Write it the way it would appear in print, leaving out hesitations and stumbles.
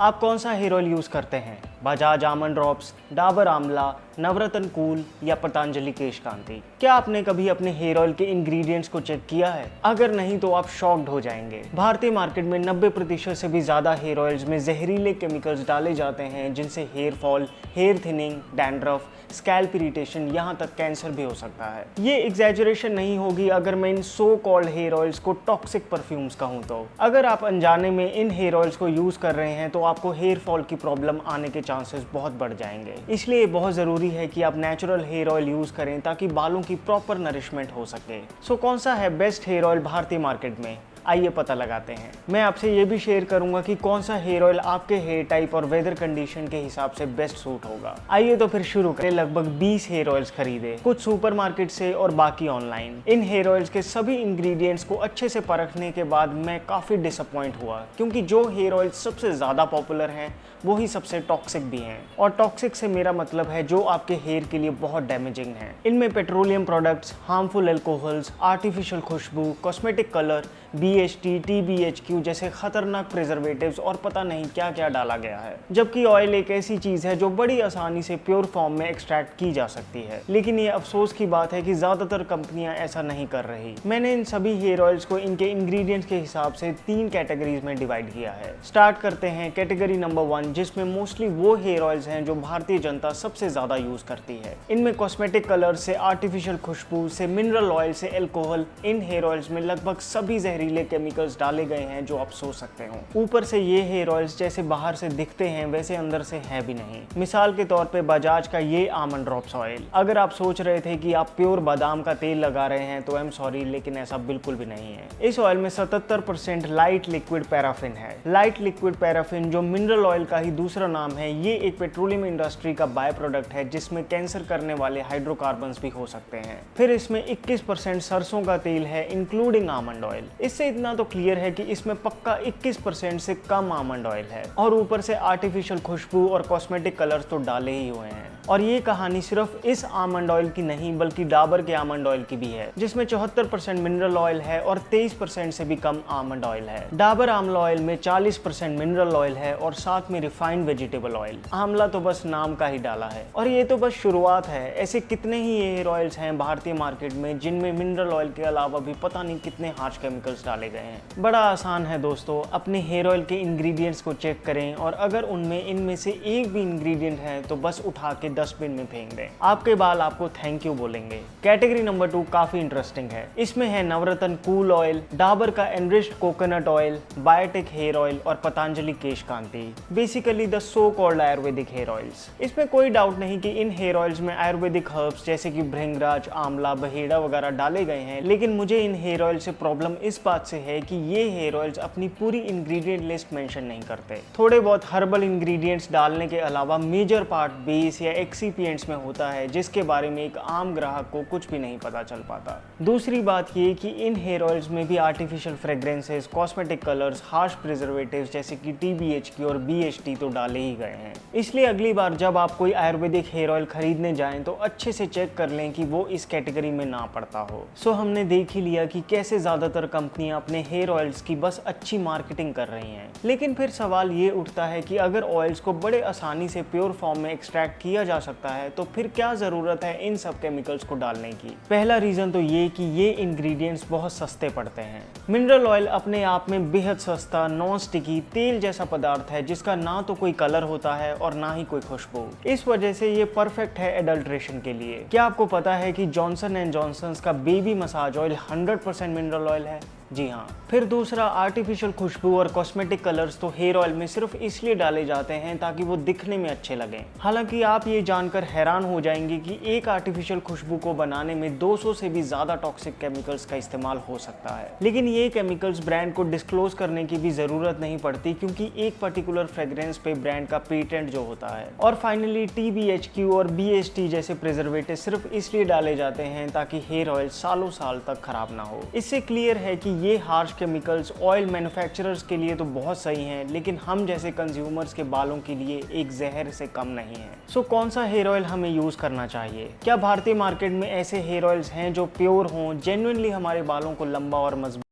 आप कौन सा हेयर ऑयल यूज़ करते हैं? बजाज आमंड ड्रॉप्स, डाबर आंवला, नवरत्न कूल या पतंजलि केश कांति? क्या आपने कभी अपने हेयर ऑयल के इंग्रेडिएंट्स को चेक किया है? अगर नहीं तो आप शॉक्ड हो जाएंगे। भारतीय मार्केट में 90% से भी ज़्यादा हेयर ऑयल्स में जहरीले केमिकल्स डाले जाते हैं जिनसे hair fall, hair thinning, dandruff, scalp irritation, यहाँ तक कैंसर भी हो सकता है। ये एग्जैजरेशन नहीं होगी अगर मैं इन सो कॉल्ड हेयर ऑयल्स को टॉक्सिक परफ्यूम्स कहूँ तो। अगर आप अनजाने में इन हेयर ऑयल्स को यूज़ कर रहे हैं तो आपको हेयर फॉल की प्रॉब्लम आने के चांसेस बहुत बढ़ जाएंगे। इसलिए बहुत ज़रूरी है कि आप नेचुरल हेयर ऑयल यूज़ करें ताकि बालों की प्रॉपर नरिशमेंट हो सके। सो कौन सा है बेस्ट हेयर ऑयल भारतीय मार्केट में? आइए पता लगाते हैं। मैं आपसे ये भी शेयर करूंगा कि कौन सा हेयर ऑयल आपके हेयर टाइप और वेदर कंडीशन के हिसाब से बेस्ट सूट होगा। आइए तो फिर शुरू करें। लगभग 20 हेयर ऑयल्स खरीदे, कुछ सुपरमार्केट से और बाकी ऑनलाइन। इन हेयर ऑयल्स के सभी इंग्रेडिएंट्स को अच्छे से परखने के बाद मैं काफ़ी डिसअपॉइंट हुआ, क्योंकि जो हेयर ऑयल सबसे ज़्यादा पॉपुलर हैं वो ही सबसे टॉक्सिक भी हैं। और टॉक्सिक से मेरा मतलब है जो आपके हेयर के लिए बहुत डैमेजिंग है। इनमें petroleum products, harmful alcohols, artificial खुशबू, कॉस्मेटिक कलर, BHT, TBHQ जैसे खतरनाक प्रिजर्वेटिव्स और पता नहीं क्या क्या डाला गया है। जबकि ऑयल एक ऐसी चीज़ है जो बड़ी आसानी से प्योर फॉर्म में एक्सट्रैक्ट की जा सकती है। लेकिन ये अफसोस की बात है कि ज़्यादातर कंपनियां ऐसा नहीं कर रही। मैंने इन सभी हेयर ऑयल्स को इनके इंग्रेडिएंट्स के हिसाब से 3 कैटेगरीज में डिवाइड किया है। स्टार्ट करते हैं कैटेगरी नंबर 1, जिसमें मोस्टली वो हेयर ऑयल्स हैं जो भारतीय जनता सबसे ज़्यादा यूज़ करती है। इनमें कॉस्मेटिक कलर से आर्टिफिशियल खुशबू से मिनरल ऑयल से एल्कोहल, इन हेयर ऑयल्स में लगभग सभी जहरीले केमिकल्स डाले गए हैं जो आप सोच सकते हो। ऊपर से ये हेयर ऑयल्स जैसे बाहर से दिखते हैं वैसे अंदर से है भी नहीं। मिसाल के तौर पे बजाज का ये आमंड ड्रॉप्स ऑयल। अगर आप सोच रहे थे कि आप प्योर बादाम का तेल लगा रहे हैं तो आई एम सॉरी, लेकिन ऐसा बिल्कुल भी नहीं है। इस ऑयल में 77% लाइट लिक्विड पैराफिन है। लाइट लिक्विड पैराफिन जो मिनरल ऑयल का ही दूसरा नाम है, ये एक पेट्रोलियम इंडस्ट्री का बाय प्रोडक्ट है जिसमें कैंसर करने वाले हाइड्रोकार्बन्स भी हो सकते हैं। फिर इसमें 21% सरसों का तेल है इंक्लूडिंग आमंड ऑयल। इससे इतना तो क्लियर है कि इसमें पक्का 21% से कम आमंड ऑयल है। और ऊपर से आर्टिफिशियल खुशबू और कॉस्मेटिक कलर्स तो डाले ही हुए हैं। और ये कहानी सिर्फ इस आमंड ऑयल की नहीं बल्कि डाबर के आमंड ऑयल की भी है, जिसमें 74% मिनरल ऑयल है और 23% से भी कम आमंड ऑयल है। डाबर आंवला ऑयल में 40% मिनरल ऑयल है और साथ में रिफाइंड वेजिटेबल ऑयल। आंवला तो बस नाम का ही डाला है। और ये तो बस शुरुआत है। ऐसे कितने ही हेयर ऑयल्स हैं भारतीय मार्केट में जिनमें मिनरल ऑयल के अलावा भी पता नहीं कितने हार्श केमिकल्स डाले गए हैं। बड़ा आसान है दोस्तों, अपने हेयर ऑयल के इंग्रेडिएंट्स को चेक करें और अगर उनमें इनमें से एक भी इंग्रेडिएंट है तो बस उठा के डस्टबिन में फेंक दें। आपके बाल आपको थैंक यू बोलेंगे। कैटेगरी नंबर 2 काफी इंटरेस्टिंग है। इसमें है नवरत्न कूल ऑयल, डाबर का enriched coconut oil, biotech hair oil और Patanjali Kesh Kanti. Basically the so called ayurvedic hair oils. इसमें कोई डाउट नहीं कि इन हेयर ऑयल्स में आयुर्वेदिक हर्ब्स जैसे कि भृंगराज, आंवला, बहेड़ा वगैरह डाले गए हैं। लेकिन मुझे इन हेयर ऑयल से प्रॉब्लम इस बात से है कि ये हेयर ऑयल्स अपनी पूरी इंग्रेडिएंट लिस्ट मेंशन नहीं करते। थोड़े बहुत हर्बल इंग्रेडिएंट्स डालने के अलावा मेजर पार्ट बेस या एक्सीपिएंट्स में होता है जिसके बारे में एक आम ग्राहक को कुछ भी नहीं पता चल पाता। दूसरी बात ये कि इन हेयर ऑयल्स में भी artificial fragrances, cosmetic colours, harsh preservatives जैसे कि TBHQ और BHT तो डाले ही गए हैं। इसलिए अगली बार जब आप कोई आयुर्वेदिक हेयर ऑयल खरीदने जाएं तो अच्छे से चेक कर लें कि वो इस कैटेगरी में ना पड़ता हो। सो हमने देख ही लिया कि कैसे ज्यादातर कंपनियां अपने हेयर ऑयल्स की बस अच्छी मार्केटिंग कर रही हैं। लेकिन फिर सवाल ये उठता है कि अगर ऑयल्स को बड़े आसानी से प्योर फॉर्म में एक्सट्रैक्ट किया जा सकता है तो फिर क्या जरूरत है इन सब केमिकल्स को डालने की? पहला रीजन तो ये कि ये इंग्रेडिएंट्स बहुत सस्ते पड़ते हैं। मिनरल ऑयल अपने आप में बेहद सस्ता, नॉन स्टिकी तेल जैसा पदार्थ है जिसका ना तो कोई कलर होता है और ना ही कोई खुशबू। इस वजह से ये परफेक्ट है एडल्ट्रेशन के लिए। क्या आपको पता है कि जॉनसन एंड जॉनसन का baby massage oil 100% mineral oil है? जी हाँ। फिर दूसरा, आर्टिफिशियल खुशबू और कॉस्मेटिक कलर्स तो हेयर ऑयल में सिर्फ इसलिए डाले जाते हैं ताकि वो दिखने में अच्छे लगें। हालांकि आप ये जानकर हैरान हो जाएंगे कि एक आर्टिफिशियल खुशबू को बनाने में 200 से भी ज्यादा टॉक्सिक केमिकल्स का इस्तेमाल हो सकता है। लेकिन ये केमिकल्स ब्रांड को डिस्क्लोज करने की भी जरूरत नहीं पड़ती क्योंकि एक पर्टिकुलर फ्रेग्रेंस पे ब्रांड का पेटेंट जो होता है। और फाइनली TBHQ और BHT जैसे प्रिजर्वेटिव सिर्फ इसलिए डाले जाते हैं ताकि हेयर ऑयल सालों साल तक खराब ना हो। इससे क्लियर है कि ये हार्श केमिकल्स ऑयल मैन्युफैक्चरर्स के लिए तो बहुत सही हैं, लेकिन हम जैसे कंज्यूमर्स के बालों के लिए एक जहर से कम नहीं है। सो कौन सा हेयर ऑयल हमें यूज करना चाहिए? क्या भारतीय मार्केट में ऐसे हेयर ऑयल्स हैं जो प्योर हों, जेन्युइनली हमारे बालों को लंबा और मजबूत